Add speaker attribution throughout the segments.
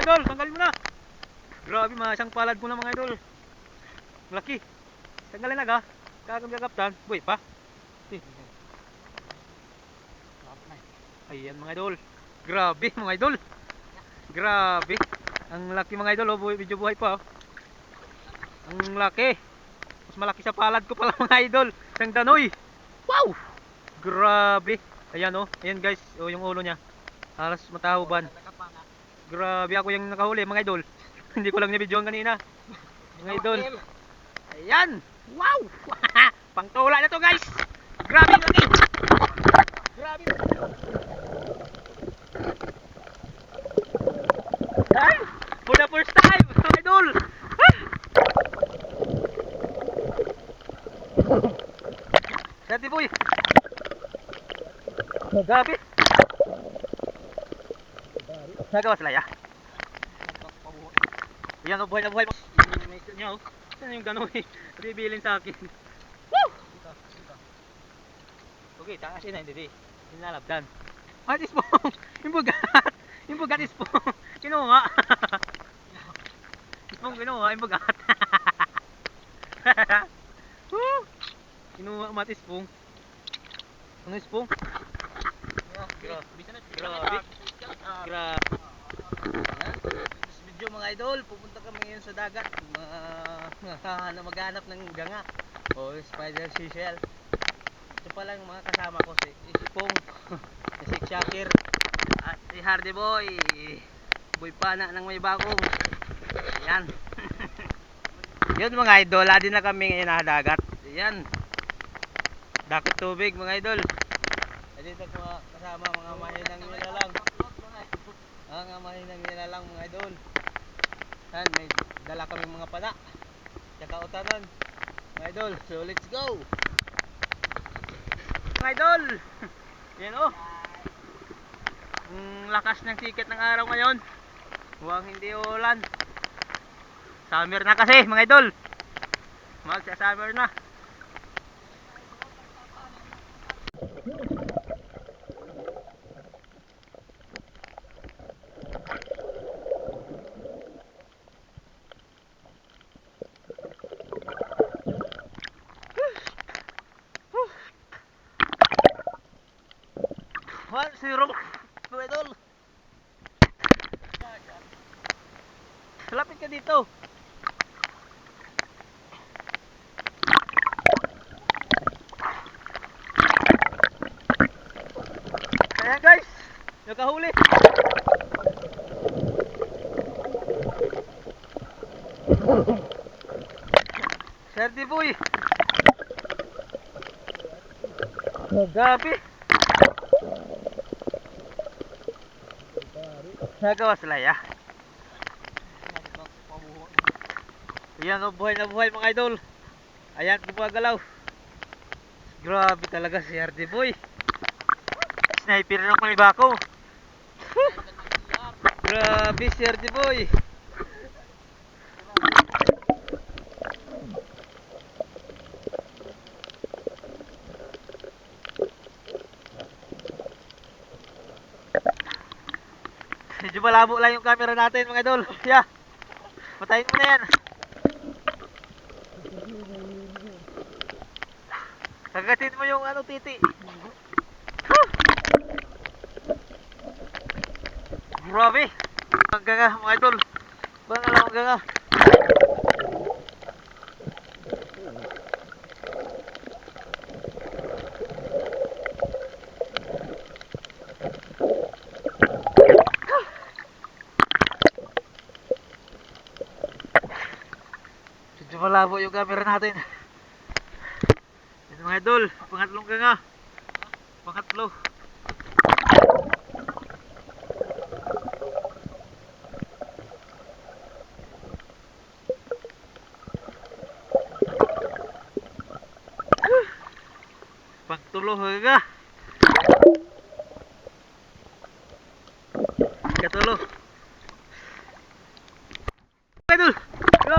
Speaker 1: Idol, tanggalin mo na. Grabe, masyang palad mo na mga idol. Laki. Tanggalin na ka. Kakagaptan. Buhay pa. Ayan mga idol. Grabe mga idol. Grabe. Ang laki mga idol. Oh, video buhay pa. Oh. Ang laki. Mas malaki sa palad ko pala mga idol. Isang danoy. Wow. Grabe. Ayan oh. Ayan guys. Oh, yung ulo niya. Halos matahuban. Grabe, ako yung nakahuli mga idol. Hindi ko lang na-videoan kanina. Mga idol. Ayan. Wow. Pangtula na to guys. Grabe laki. Grabe. Ay, for the first time mga idol. Sati boy. Grabe. Nagawa sila ya. Yan o, buhay na buhay. May ito niya o. Saan yung gano'n eh. Bibilin sa akin. Woo! Okay, taasin na hindi. Hinalabdan. Ah, ispong. Yung bugat. Yung bugat ispong. Kinuha. Ispong kinuha. Yung bugat. Woo! Kinuha mat ispong. Ano ispong? Grabe. Grabe. Video mga idol, pupunta kami ngayon sa dagat. Maghanap ng ganga o spider seashell. Ito pala yung mga kasama ko, si Ispong, si Shakir at si Hardy Boy. Boy pana ng may bakong. Ayan. Yun mga idol, din na kami ngayon na dagat. Ayan. Dakot tubig mga idol. Dito mga kasama mga mahinang nilalang. Mga mahinang nilalang mga idol. Yan, may dala kami mga pana. Tsaka utanan. Mga idol, so let's go. Mga idol. Yan oh. Ang lakas ng sikat ng araw ngayon. Huwag hindi ulan. Summer na kasi mga idol. Magsa-summer na. One, zero, mga idol. Lapit ka dito. Ayan guys, nakahuli. Serdi boy. Gabi. Nagawa sila ya. Ayan o, buhay na buhay mga idol. Ayan, gumagalaw. Grabe talaga si Hardy Boy. Sniper ng may bako. Grabe si Hardy Boy. Medyo malabo lang yung camera natin mga idol. Yeah. Patayin mo na yan. Kagatin mo yung ano titi. Grabe. Ang ganga mga idol. Bang alam ang ganga. Medyo malabo yung camera natin. Ito mga idol, pangatlong ganga. Pangatlo. Pangtulo ganga. Katulo. Idol. Go.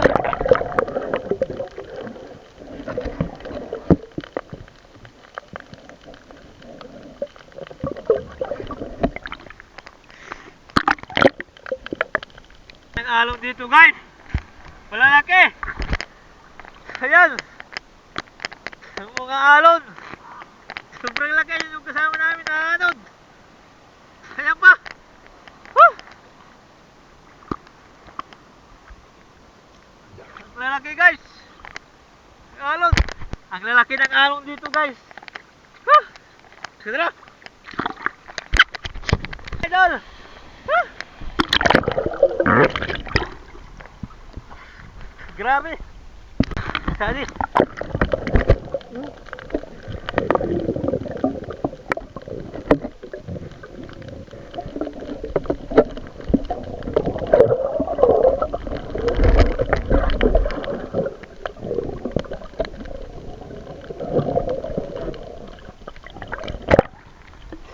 Speaker 1: alon dito guys. Malalaki. Ayan. Ang mga alon. Sobrang laki yung kasama namin na alon. Ayan pa. Woo! Ang lalaki guys. Alon. Ang lalaki ng alon dito guys. Woo! Sige na. Idol. Woo! Grabe. Sali.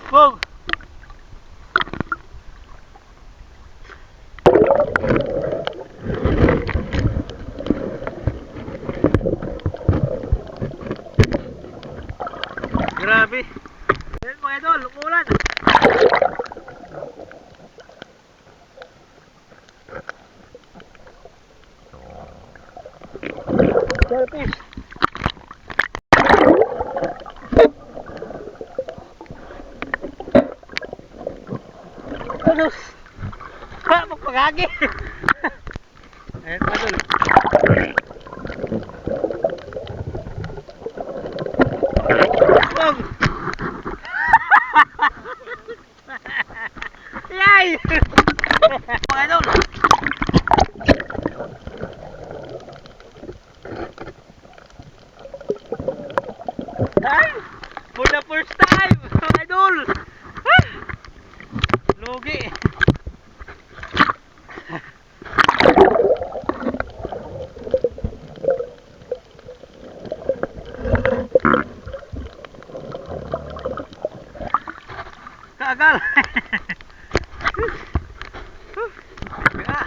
Speaker 1: Pog. Grabe. Ayan mga idol, umulan. Selfish. Aduh. Ha, magpagagi. Ayan mga idol. Pog. Yay! Mga idol. Ay! For the first time! Mga idol! Ah! Lugi! Kagal! Ah!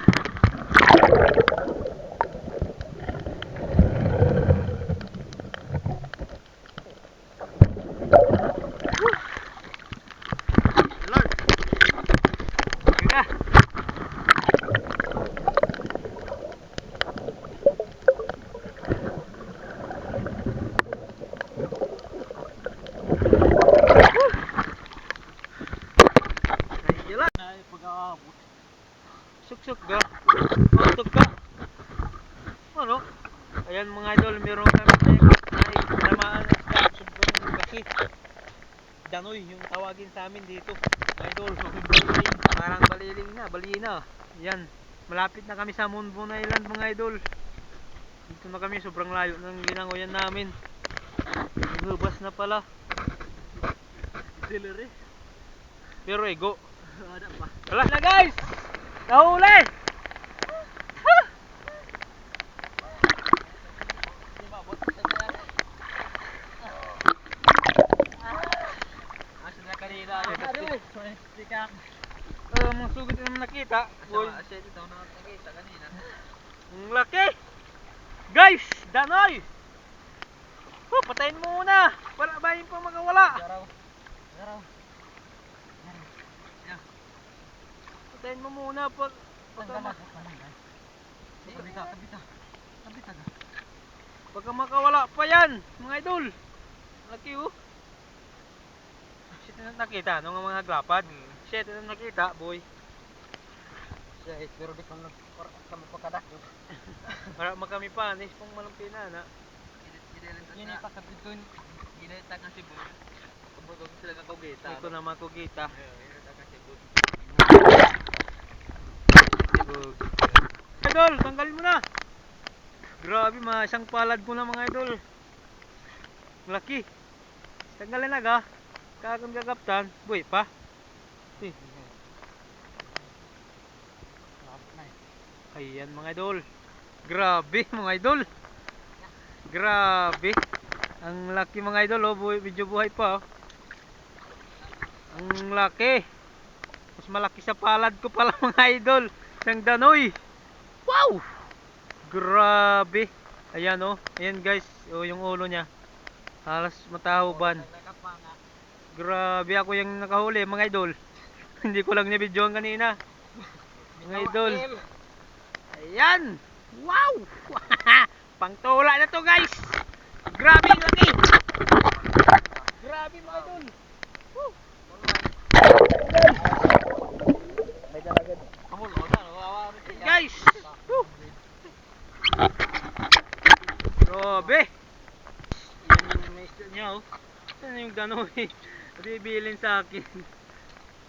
Speaker 1: Lord. Teka. Ay, yun. Ay, pag-aabot. Suksok ka. Mautog ka. Ano? Ayan mga idol, meron kami namaan na sobrang laki. Danoy yung tawagin sa amin dito. Idol, parang baliling na, balina. Yan, malapit na kami sa Monbon Island mga idol. Dito na kami, sobrang layo ng linangoyan namin. Hubas na pala. Delivery. Pero ego. Wala na guys! Nahuli! Mga sugod naman nakita. Ang laki! Guys! Danoy! Patayin mo muna! Para bayin pa magawala! Patayin mo muna pag baka makawala pa yan mga idol. Laki oh. Shit na nakita nung mga glapad. Shit na nakita boy. Shit pero di kami pagkadak. Para makami panis pang malampina na. Ini pa kapitun. Ini tangan si boy. Kabutog sila kakugita. Ito na makugita. Idol, tanggalin mo na. Grabe, isang palad mo na mga idol. Laki. Tanggalin na ga. Kakang gagaptan. Boy pa. Ayan mga idol. Grabe mga idol. Grabe. Ang laki mga idol oh. Medyo buhay pa oh. Ang laki. Mas malaki sa palad ko pala mga idol. Isang danoy. Wow! Grabe. Ayan oh. Ayan guys. Oh, yung ulo niya. Halos matahuban. Grabe, ako yung nakahuli mga idol. Hindi ko lang nabidyoan kanina. Mga idol. Ayan. Wow. Pangtula na to guys. Grabe yung laki. Grabe mga idol. Woo. May dalagan. Guys. Woo. Grabe. Yan yung may isda niya oh. Ano yung gano'n eh. Bibilin sa akin.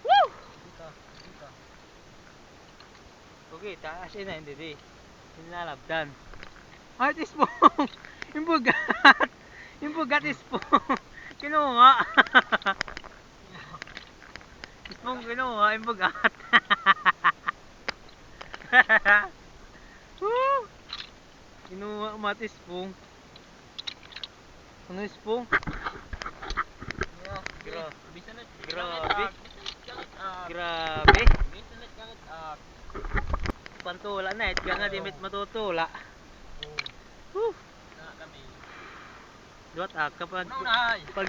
Speaker 1: Woo! Okay, taas na hindi di. Hinalabdan. At ispong. Yung bugat. Yung bugat ispong. Kinuha. Ispong kinuha yung bugat. Woo! Kinuha umat ispong. Ano ispong? Grabe. Grabe. Pantula na it nga dimit matutula. Dot kapag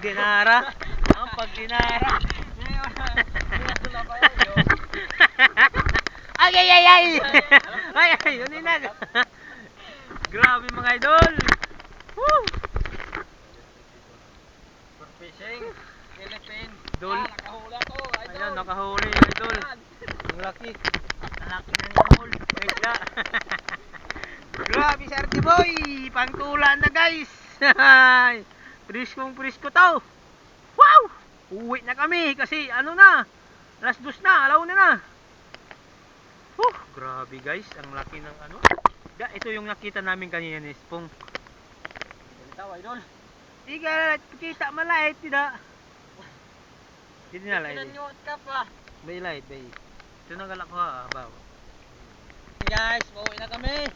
Speaker 1: dinara. Ang pag dinara. Ay ay ay ay. Ay ay, uninag. Grabe mga idol. Woo! Fishing Philippines. Idol. Nakahuli to, idol. Ayun, nakahuli idol. Ang laki. Ang laki ng idol. Isda. Grabe si Hardy Boy. Pangtulan na guys. Priskong-prisko to. Wow! Uwi na kami kasi ano na. Alas 2 na, alaw na. Grabe guys, ang laki ng ano. Ito yung nakita namin kanina ni Spong. Ito idol. Di ka kita malait tidak. Hindi na light. May light bay. Ito nang galak ko ha, baw. Guys, pauwi na kami.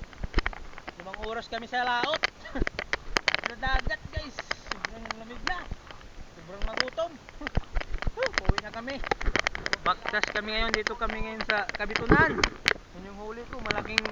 Speaker 1: 5 oras kami sa laot. Sa dagat guys. Sobrang lamig na. Sobrang magutom. Pauwi na kami. Baktas kami ngayon, dito kami ngayon sa Kabitunan. Yun yung huli ko, malaking